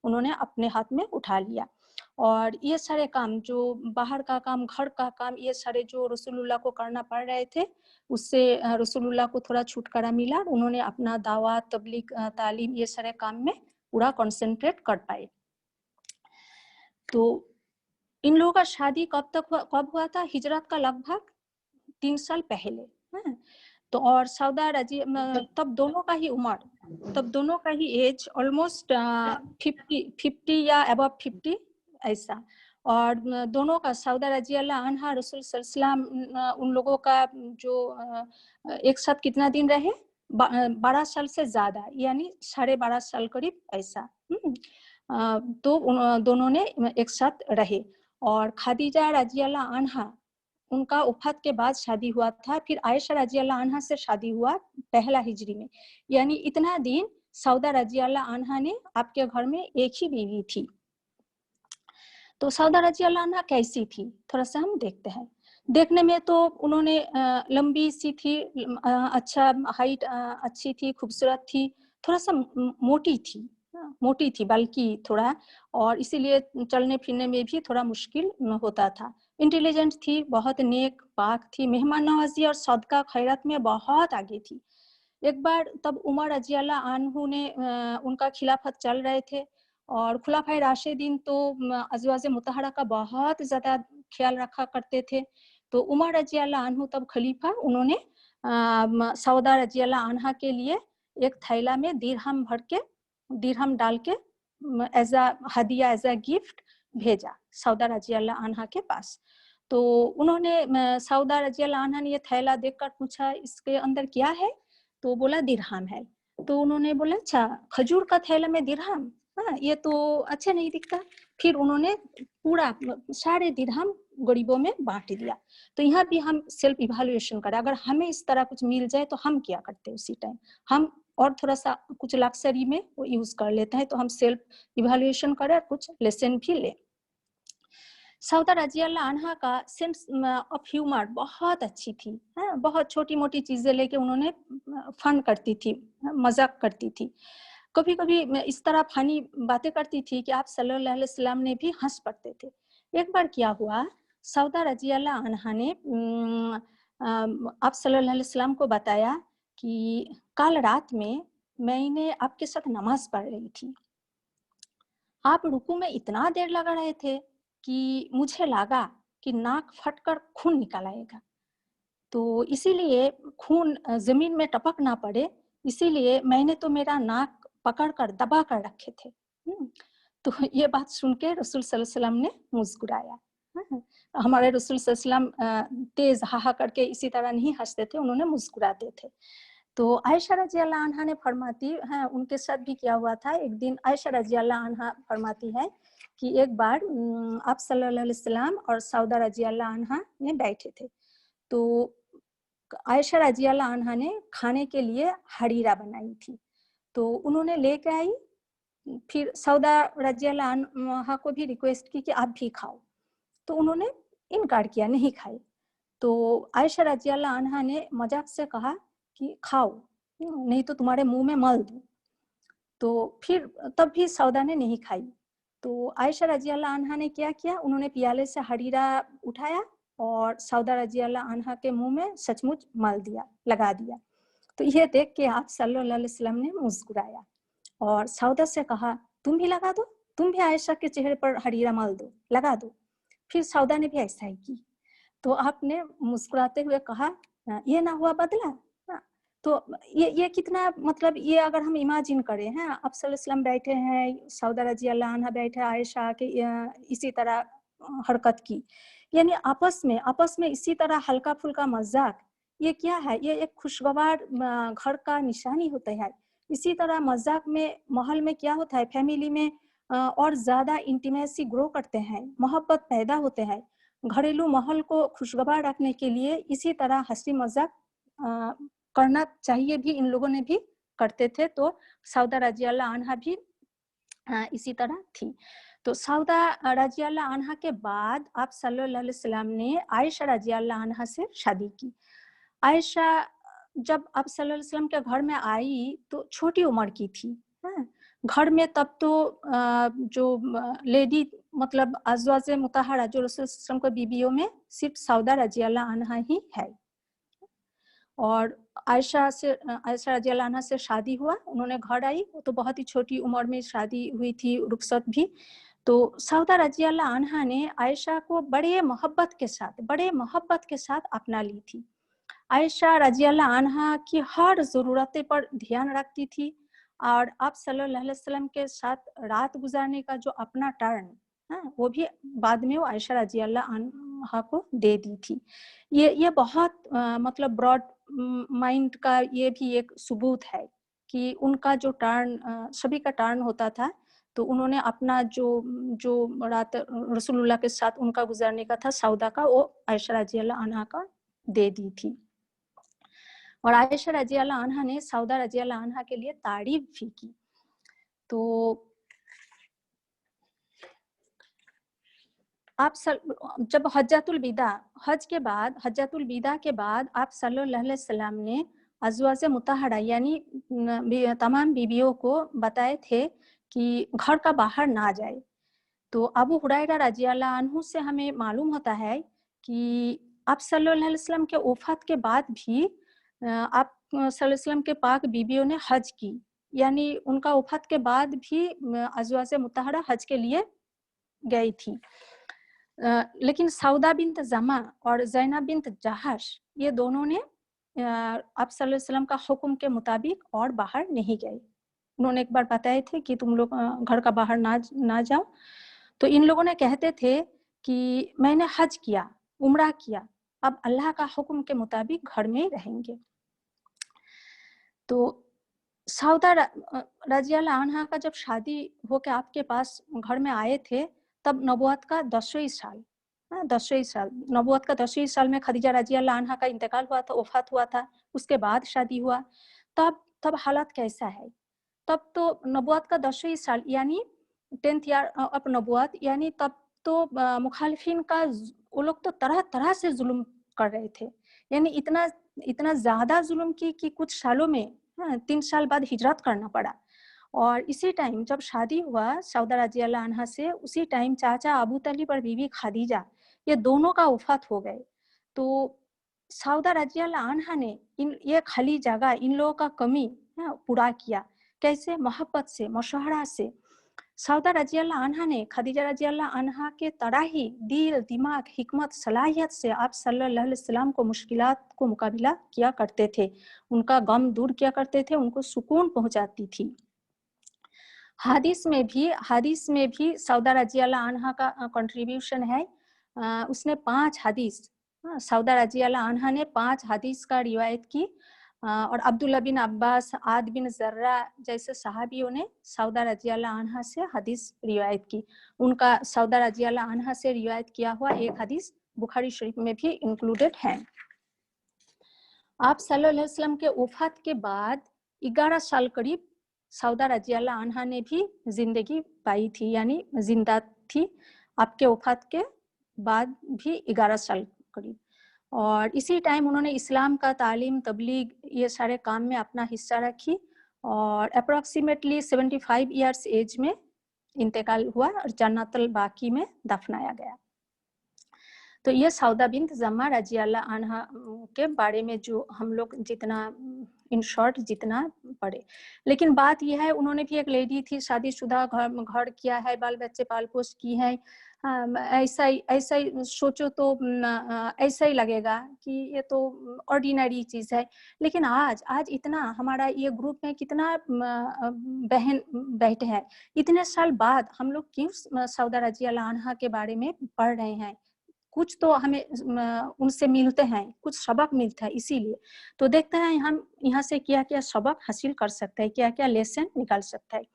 उन्होंने अपने हाथ में उठा लिया। और ये सारे काम, जो बाहर का काम, घर का काम, ये सारे जो रसूलुल्लाह को करना पड़ रहे थे, उससे रसूलुल्लाह को थोड़ा छुटकारा मिला। उन्होंने अपना दावत, तबलीग, तालीम, ये सारे काम में पूरा कंसंट्रेट कर पाए। तो इन लोगों का शादी कब हुआ था? हिजरत का लगभग 3 साल पहले। हाँ? तो और सौदा रजी तब दोनों का ही उम्र, तब दोनों का ही एज ऑलमोस्ट 50 या अबव 50 ऐसा। और दोनों का, सौदा रजी अल्लाह अन्हा, रसूल सल्लल्लाहु अलैहि वसल्लम, उन लोगों का जो एक साथ कितना दिन रहे? 12 साल से ज्यादा, यानी 12.5 साल करीब ऐसा। तो दोनों ने एक साथ रहे। और खादीजा रजी अल्लाह अन्हा, उनका वफात के बाद शादी हुआ था। फिर आयशा रजी अल्लाह अन्हा से शादी हुआ पहला हिजरी में। यानी इतना दिन सौदा रजी अल्लाह अन्हा ने आपके घर में एक ही बीवी थी। तो सौदा रजी अल्लाह अन्हा कैसी थी, थोड़ा सा हम देखते हैं। देखने में तो उन्होंने लंबी सी थी, अच्छा हाइट अच्छी थी, खूबसूरत थी, थोड़ा सा मोटी थी बल्कि थोड़ा, और इसीलिए चलने फिरने में भी थोड़ा मुश्किल होता था। इंटेलिजेंट थी, बहुत नेक पाक थी, मेहमान नवाजी और सदका खैरत में बहुत आगे थी। एक बार तब उमर रजी अल्लाह अन्हु ने उनका खिलाफत चल रहे थे, और खुलाफाए राशिदीन तो अज़वाज मुतहरा का बहुत ज़्यादा ख्याल रखा करते थे। तो उमर रजी अल्लाह अन्हु तब खलीफा, उन्होंने सौदा रजी अल्लाह अन्हा के लिए एक थैला में दिरहम डाल के as a Hadiya, as a gift भेजा सौदा रजी अल्लाह अन्हा के पास। तो उन्होंने, सौदा रजी अल्लाह अन्हा ने ये थैला देखकर पूछा, इसके अंदर क्या है? तो बोला दिरहम है। तो उन्होंने बोला, अच्छा खजूर का थैला में दिरहम, हाँ ये तो अच्छा नहीं दिखता। फिर उन्होंने पूरा सारे दिरहम गरीबों में बांट दिया। तो यहाँ भी हम सेल्फ इवैल्यूएशन करें, अगर हमें इस तरह कुछ मिल जाए तो हम क्या करते हैं उसी टाइम? हम और थोड़ा सा कुछ लक्सरी में वो यूज कर लेते हैं। तो हम सेल्फ इवैल्यूएशन करें और कुछ लेसन भी लें। सौदा रजी अल्लाह अन्हा का सेंस ऑफ ह्यूमर बहुत अच्छी थी। बहुत छोटी मोटी चीजें लेके उन्होंने फन करती थी, मजाक करती थी। कभी कभी इस तरह फनी बातें करती थी कि आप सल्लल्लाहु अलैहि वसल्लम ने भी हंस पड़ते थे। एक बार क्या हुआ, सौदा रजी अल्लाह अन्हा ने आप सल्लल्लाहु अलैहि वसल्लम को बताया कि कल रात में मैंने आपके साथ नमाज पढ़ रही थी, आप रुकू में इतना देर लगा रहे थे कि मुझे लगा कि नाक फटकर खून निकल आएगा। तो इसीलिए खून जमीन में टपक ना पड़े, इसीलिए मैंने तो मेरा नाक पकड़कर दबा कर रखे थे। तो ये बात सुन के रसूल सल्लल्लाहु अलैहि वसल्लम ने मुस्कुराया। हमारे रसूल सल्लल्लाहु अलैहि वसल्लम तेज हा करके इसी तरह नहीं हंसते थे, उन्होंने मुस्कुराते थे। तो आयशा रजी अल्लाह अन्हा ने फरमाती है, उनके साथ भी क्या हुआ था, एक दिन आयशा रजी अल्लाह अन्हा फरमाती है कि एक बार आप सल्लल्लाहु अलैहि वसल्लम और सौदा रजी अल्लाह अन्हा ने बैठे थे। तो आयशा रजी अल्लाह अन्हा ने खाने के लिए हरीरा बनाई थी, तो उन्होंने लेके आई। फिर सौदा रजी अल्लाह अन्हा को भी रिक्वेस्ट की कि आप भी खाओ, तो उन्होंने इनकार किया, नहीं खाई। तो आयशा रजी अल्लाह अन्हा ने मजाक से कहा कि खाओ, नहीं तो तुम्हारे मुंह में मल दूं। तो फिर तब भी सौदा ने नहीं खाई। तो आयशा रजी अल्लाह अन्हा ने क्या किया, उन्होंने पियाले से हरीरा उठाया और सौदा रजी अल्लाह अन्हा के मुंह में सचमुच मल दिया, लगा दिया। तो ये देख के आप सल्लल्लाहु अलैहि वसल्लम ने मुस्कुराया और सौदा से कहा, तुम भी लगा दो, तुम भी आयशा के चेहरे पर हरीरा मल दो, लगा दो। फिर सौदा ने भी ऐसा ही की। तो आपने मुस्कुराते हुए कहा, ये ना हुआ बदला। तो ये कितना, मतलब ये अगर हम इमेजिन करें, हैं आप सल्लल्लाहु अलैहि वसल्लम बैठे हैं, सौदा रजी अल्लाह अन्हा बैठे, आयशा के इसी तरह हरकत की, यानी आपस में इसी तरह हल्का फुल्का मजाक, ये क्या है, ये एक खुशगवार घर का निशानी होता है। इसी तरह मजाक में माहौल में क्या होता है, फैमिली में और ज्यादा इंटीमेसी ग्रो करते हैं, मोहब्बत पैदा होते हैं। घरेलू माहौल को खुशगवार रखने के लिए इसी तरह हंसी मजाक करना चाहिए, भी इन लोगों ने भी करते थे। तो सौदा रजी अल्लाह अन्हा भी इसी तरह थी। तो सौदा रजी अल्लाह अन्हा के बाद आप सल्लल्लाहु अलैहि वसल्लम ने आयशा रजी अल्लाह अन्हा से शादी की। आयशा जब आप सल्लल्लाहु अलैहि वसल्लम के घर में आई तो छोटी उम्र की थी, घर में तब तो जो लेडी मतलब अज़वाज मुतहरा जो रसूल सल्लल्लाहु अलैहि वसल्लम की बीवियों में सिर्फ सौदा रजी अल्लाह अन्हा ही है। और आयशा रजी अल्लाह अन्हा से शादी हुआ, उन्होंने घर आई, वो तो बहुत ही छोटी उम्र में शादी हुई थी, रुखसत भी। तो सौदा रजी अल्लाह अन्हा ने आयशा को बड़े मोहब्बत के साथ अपना ली थी। आयशा रजी अल्लाह अन्हा की हर ज़रूरतें पर ध्यान रखती थी और आप सल्लल्लाहु अलैहि वसल्लम के साथ रात गुजारने का जो अपना टर्न, वो भी बाद में वो आयशा रजी अल्लाह अन्हा को दे दी थी। ये बहुत मतलब ब्रॉड माइंड का ये भी एक सबूत है कि उनका जो टर्न सभी का टर्न होता था, तो उन्होंने अपना जो रात रसूलुल्लाह के साथ उनका गुजारने का था सौदा का, वो आयशा रजी अल्लाह अन्हा का दे दी थी। और आयशा रजी अल्लाह अन्हा ने सौदा रजी अल्लाह अन्हा के लिए तारीफ भी की। तो आप जब हज्जतुल विदा के बाद आप सल्लल्लाहु अलैहि वसल्लम ने अज़वाज मुतहरा यानी तमाम बीवियों को बताए थे कि घर का बाहर ना जाए। तो अबू हुरैरा रजी अल्लाह अन्हु से हमें मालूम होता है कि आप सल्लल्लाहु अलैहि वसल्लम के वफ़ात के बाद भी आप सल्लल्लाहु अलैहि वसल्लम के पाक बीवियों ने हज की, यानी उनका वफ़ात के बाद भी अज़वाज मुतहरा हज के लिए गई थी। लेकिन सौदा बिन्त जमा और ज़ैनब बिन्त जहाश ये दोनों ने आप सल्लल्लाहु अलैहि वसल्लम का हुक्म के मुताबिक और बाहर नहीं गए। उन्होंने एक बार बताए थे कि तुम लोग घर का बाहर ना जाओ। तो इन लोगों ने कहते थे कि मैंने हज किया, उम्रा किया, अब अल्लाह का हुक्म के मुताबिक घर में रहेंगे। तो सौदा रजी अल्लाह अन्हा का जब शादी होकर आपके पास घर में आए थे, तब नबुवत का 10वें साल, 10वें साल नबुवत का 10वें साल में खदीजा रजी अल्लाह अन्हा का इंतकाल हुआ था, वफात हुआ था। उसके बाद शादी हुआ। तब हालत कैसा है? तब तो नबुवत का 10वें साल यानी 10th ईयर ऑफ नबुवत, यानी तब तो मुखालिफिन का वो लोग तो तरह तरह से जुल्म कर रहे थे, यानी इतना ज़्यादा जुल्म कि कुछ सालों में 3 साल बाद हिजरत करना पड़ा। और इसी टाइम जब शादी हुआ सौदा रजी अल्लाह अन्हा से, उसी टाइम चाचा अबू तलीब और बीवी खदीजा ये दोनों का वफात हो गए। तो सौदा रजी अल्लाह अन्हा ने ये खाली जगह इन लोगों का कमी पूरा किया। कैसे? मोहब्बत से, मुशाहरा से। सौदा रजी अल्लाह अन्हा ने खदीजा रजी अल्लाह अन्हा के तरह ही दिल, दिमाग, हिकमत, सलाहियत से आप सल्लल्लाहु अलैहि वसल्लम को मुश्किलात को मुकाबला किया करते थे, उनका गम दूर किया करते थे, उनको सुकून पहुंचाती थी। हदीस में भी सौदा रजी अल्लाह अन्हा का कंट्रीब्यूशन है। उसने 5 हदीस, सौदा रजी अल्लाह अन्हा ने 5 हदीस का रिवायत की। और अब्दुल्ला बिन अब्बास, आद बिन जर्रा जैसे सहाबियों ने सौदा रजी अल्लाह अन्हा से हदीस रिवायत की। उनका सौदा रजी अल्लाह अन्हा से रिवायत किया हुआ एक हदीस बुखारी शरीफ में भी इंक्लूडेड है। आप सल्लल्लाहु अलैहि वसल्लम के वफात के बाद 11 साल करीब सौदा रजी अल्लाह अन्हा ने भी जिंदगी पाई थी, यानी जिंदा थी आपके वफात के बाद भी 11 साल करीब। और इसी टाइम उन्होंने इस्लाम का तालीम, तबलीग ये सारे काम में अपना हिस्सा रखी और अप्रॉक्सीमेटली 75 ईयर्स एज में इंतकाल हुआ और जन्नतुल बाकी में दफनाया गया। तो ये सौदा बिन्त जमा रजी अल्लाह अन्हा के बारे में जो हम लोग जितना इन शॉर्ट जितना पढ़े। लेकिन बात यह है, उन्होंने भी एक लेडी थी, शादीशुदा, घर किया है, बाल बच्चे पाल पोस की है। ऐसा ही सोचो तो ऐसा ही लगेगा कि ये तो ऑर्डिनरी चीज़ है। लेकिन आज इतना हमारा ये ग्रुप में कितना बहन बैठे हैं, इतने साल बाद हम लोग क्यों सौदा रजी अल्लाह अन्हा के बारे में पढ़ रहे हैं? कुछ तो हमें उनसे मिलते हैं, कुछ सबक मिलता है, इसीलिए तो देखते हैं हम यहाँ से क्या क्या सबक हासिल कर सकते हैं, क्या क्या लेसन निकाल सकते हैं।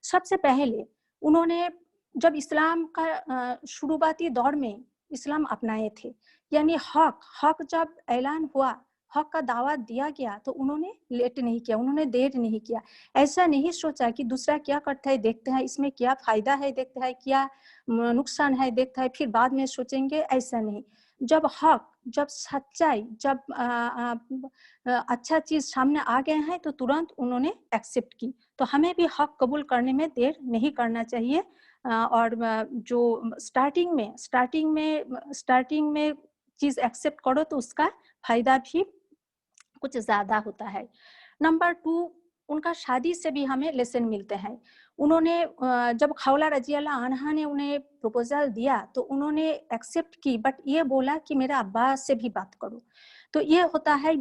सबसे पहले उन्होंने जब इस्लाम का शुरुआती दौर में इस्लाम अपनाए थे, यानी हक जब ऐलान हुआ, हक का दावा दिया गया, तो उन्होंने लेट नहीं किया, उन्होंने देर नहीं किया। ऐसा नहीं सोचा कि दूसरा क्या करता है देखते हैं, इसमें क्या फायदा है देखते हैं, क्या नुकसान है देखता है, फिर बाद में सोचेंगे, ऐसा नहीं। जब हक, जब सच्चाई, जब अच्छा चीज़ सामने आ गए हैं तो तुरंत उन्होंने एक्सेप्ट की। तो हमें भी हक कबूल करने में देर नहीं करना चाहिए। और जो स्टार्टिंग में चीज़ एक्सेप्ट करो तो उसका फ़ायदा भी कुछ ज़्यादा होता है। नंबर 2, उनका शादी से भी हमें लेसन मिलते हैं। उन्होंने जब खौला रज़ी अल्लाह अन्हा ने उन्हें प्रपोज़ल दिया तो उन्होंने एक्सेप्ट की, बट ये बोला कि मेरे अब्बा से भी बात करो। तो ये होता है,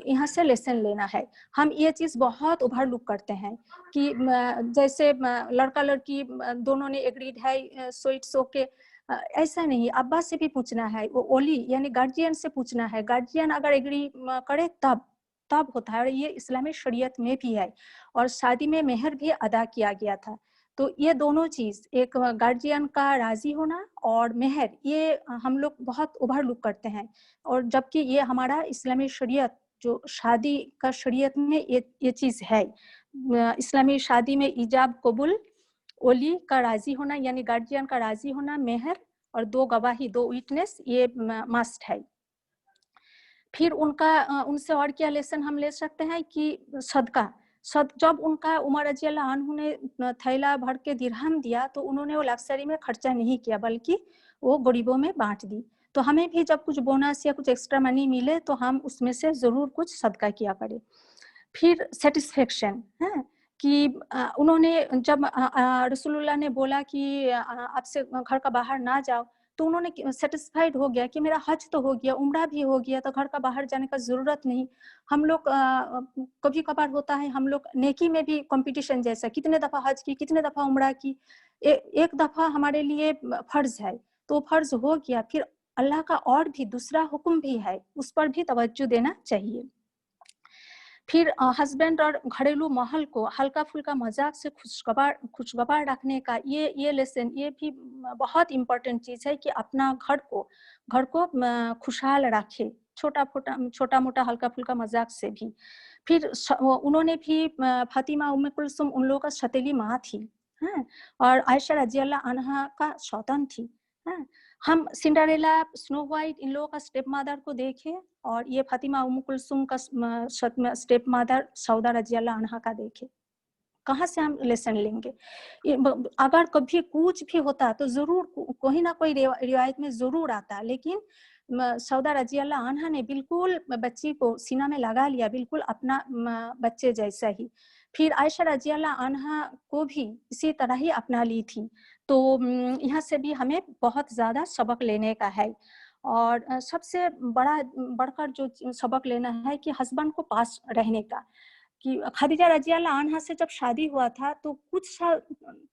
यहाँ से लेसन लेना है। हम ये चीज़ बहुत ओवरलुक करते हैं कि जैसे लड़का-लड़की दोनों ने एग्रीड है, सो इट्स ओके। ऐसा नहीं, अब्बा से भी पूछना है, वो ओली यानी गार्जियन से पूछना है। गार्जियन अगर एग्री करे तब होता है, और ये इस्लामी शरीयत में भी है। और शादी में मेहर भी अदा किया गया था। तो ये दोनों चीज़, एक गार्जियन का राज़ी होना और मेहर, ये हम लोग बहुत ओवरलुक करते हैं। और जबकि ये हमारा इस्लामी शरीयत, जो शादी का शरीयत में ये चीज़ है। इस्लामी शादी में ईजाब कबूल, ओली का राज़ी होना यानी गार्जियन का राज़ी होना, मेहर और 2 गवाही, 2 विटनेस, ये मस्ट है। फिर उनसे और क्या लेसन हम ले सकते हैं कि सदका। जब उनका उमर रज़ी अल्लाह अन्हु ने थैला भर के दिरहम दिया तो उन्होंने वो लक्ज़री में खर्चा नहीं किया, बल्कि वो गरीबों में बाँट दी। तो हमें भी जब कुछ बोनस या कुछ एक्स्ट्रा मनी मिले तो हम उसमें से ज़रूर कुछ सदका किया करें। फिर सैटिस्फैक्शन है कि उन्होंने जब रसूलुल्लाह ने बोला कि आपसे घर का बाहर ना जाओ, तो उन्होंने सैटिस्फाइड हो गया कि मेरा हज तो हो गया, उम्रा भी हो गया, तो घर का बाहर जाने का ज़रूरत नहीं। हम लोग कभी कभार होता है, हम लोग नेकी में भी कंपटीशन जैसा, कितने दफ़ा हज की, कितने दफ़ा उम्रा की, एक दफ़ा हमारे लिए फ़र्ज़ है तो फ़र्ज़ हो गया, फिर अल्लाह का और भी दूसरा हुक्म भी है, उस पर भी तवज्जो देना चाहिए। फिर हस्बैंड और घरेलू माहौल को हल्का-फुल्का मज़ाक से खुशगवार रखने का ये लेसन, ये भी बहुत इम्पोर्टेंट चीज़ है कि अपना घर को खुशहाल रखे, छोटा-मोटा हल्का-फुल्का मज़ाक से भी। फिर उन्होंने भी फातिमा उम्मे कुलसुम उन लोगों का सौतेली माँ थी, हैं? और आयशा रज़ी अल्लाह अन्हा का सौतन थी, हैं? हम सिंड्रेला, स्नो व्हाइट, इन लोगों का स्टेप मदर को देखें और ये फातिमा उम्म कुलसुम का स्टेप मदर सौदा रज़ी अल्लाह अन्हा का देखें। कहाँ से हम लेसन लेंगे? अगर कभी कुछ भी होता तो ज़रूर कोई ना कोई रिवायत में ज़रूर आता, लेकिन सौदा रज़ी अल्लाह अन्हा ने बिल्कुल बच्ची को सीना में लगा लिया, बिल्कुल अपना बच्चे जैसा ही। फिर आयशा रज़ी अल्लाह अन्हा को भी इसी तरह ही अपना ली थी। तो यहाँ से भी हमें बहुत ज़्यादा सबक लेने का है। और सबसे बढ़कर जो सबक लेना है कि हस्बैंड को पास रहने का, कि खदीजा रज़ी अल्लाह अन्हा से जब शादी हुआ था तो कुछ साल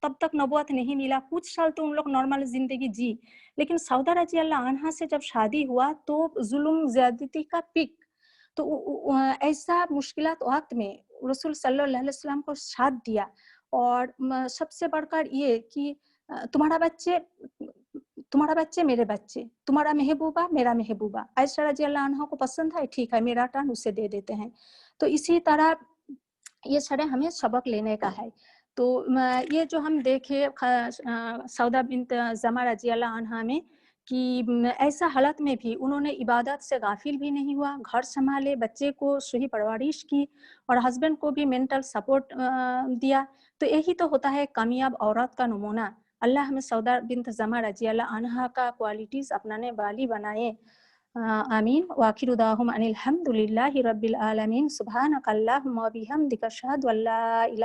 तब तक नबूवत नहीं मिला, कुछ साल तो उन लोग नॉर्मल ज़िंदगी जी। लेकिन सौदा रज़ी अल्लाह अन्हा से जब शादी हुआ तो ज़ुल्म ज़्यादती का पीक। तो ऐसा मुश्किलात वक़्त में रसूल सल्लल्लाहु अलैहि वसल्लम को साथ दिया। और सबसे बढ़कर ये कि तुम्हारा बच्चे मेरे बच्चे, तुम्हारा महबूबा मेरा महबूबा। आयशा रज़ी अल्लाह अन्हा को पसंद है, ठीक है, मेरा टर्न उसे दे देते हैं। तो इसी तरह ये सारे हमें सबक लेने का है। तो ये जो हम देखे सौदा बिन्त ज़मा रज़ी अल्लाह अन्हा में कि ऐसा हालत में भी उन्होंने इबादत से गाफिल भी नहीं हुआ, घर सँभाले, बच्चे को सही परवरिश की और हस्बैंड को भी मेंटल सपोर्ट दिया। तो यही तो होता है कामयाब औरत का नमूना। अल्लाह हमें सौदा बिन्त ज़मा रज़ी अल्लाह अन्हा का क्वालिटीज़ अपनाने वाली बनाए। आमीन। व आखिरु दाअवाहुम अनिल हम्दुलिल्लाहि रब्बिल आलमीन। सुब्हानकल्लाहुम्मा व बिहम्दिका अशहदु अल्ला इलाहा